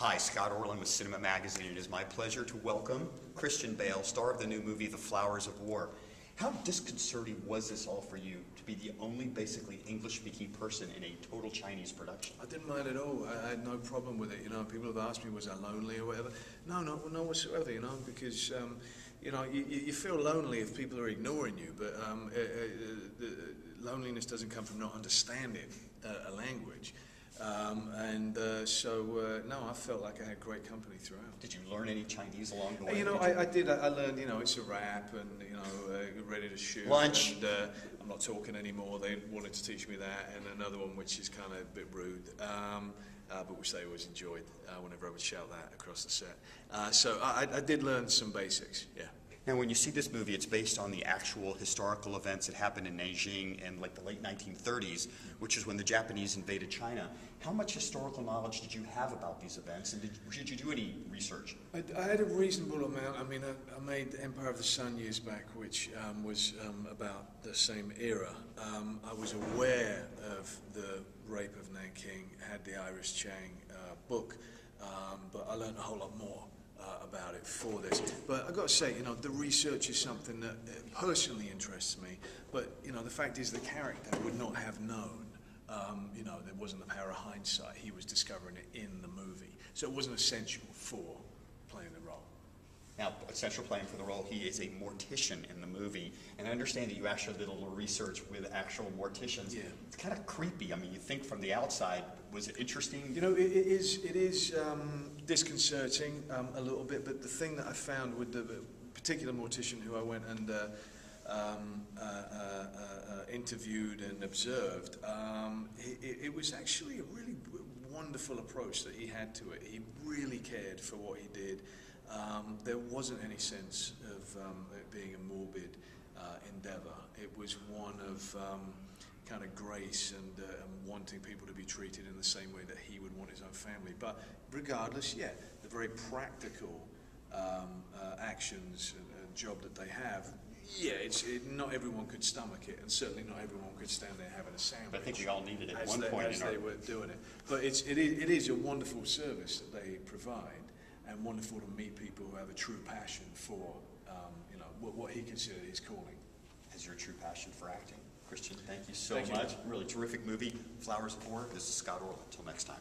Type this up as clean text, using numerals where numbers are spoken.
Hi, Scott Orland with Cinema Magazine. It is my pleasure to welcome Christian Bale, star of the new movie The Flowers of War. How disconcerting was this all for you to be the only basically English-speaking person in a total Chinese production? I didn't mind at all. I had no problem with it. You know, people have asked me, was I lonely or whatever? No whatsoever. You know, because you know, you feel lonely if people are ignoring you, but the loneliness doesn't come from not understanding a language. No, I felt like I had great company throughout. Did you learn any Chinese along the way? You know, I did. I learned, you know, it's a wrap and, you know, ready to shoot. Lunch. And I'm not talking anymore. They wanted to teach me that. And another one which is kind of a bit rude, but which they always enjoyed whenever I would shout that across the set. So I did learn some basics, yeah. Now, when you see this movie, it's based on the actual historical events that happened in Nanjing in like the late 1930s, which is when the Japanese invaded China. How much historical knowledge did you have about these events, and did you do any research? I had a reasonable amount. I mean, I made Empire of the Sun years back, which was about the same era. I was aware of the rape of Nanking, had the Iris Chang book, but I learned a whole lot more about it for this. But I've got to say, you know, the research is something that personally interests me, but, you know, the fact is the character would not have known. You know, there wasn't the power of hindsight. He was discovering it in the movie. So it wasn't essential for playing the role. Now, essential playing for the role, he is a mortician in the movie, and I understand that you actually did a little research with actual morticians. Yeah. It's kind of creepy. I mean, you think from the outside, was it interesting? You know, it is disconcerting a little bit, but the thing that I found with the particular mortician who I went and interviewed and observed, it was actually a really wonderful approach that he had to it. He really cared for what he did. There wasn't any sense of it being a morbid endeavor. It was one of kind of grace and wanting people to be treated in the same way that he would want his own family. But regardless, yeah, the very practical actions and job that they have, yeah, not everyone could stomach it, and certainly not everyone could stand there having a sandwich. But I think we all needed it at one point. As they were doing it. But it is a wonderful service that they provide, and wonderful to meet people who have a true passion for, you know, what he considered his calling. Has your true passion for acting. Christian, thank you so much. Really terrific movie, Flowers of War. This is Scott Orland. Until next time.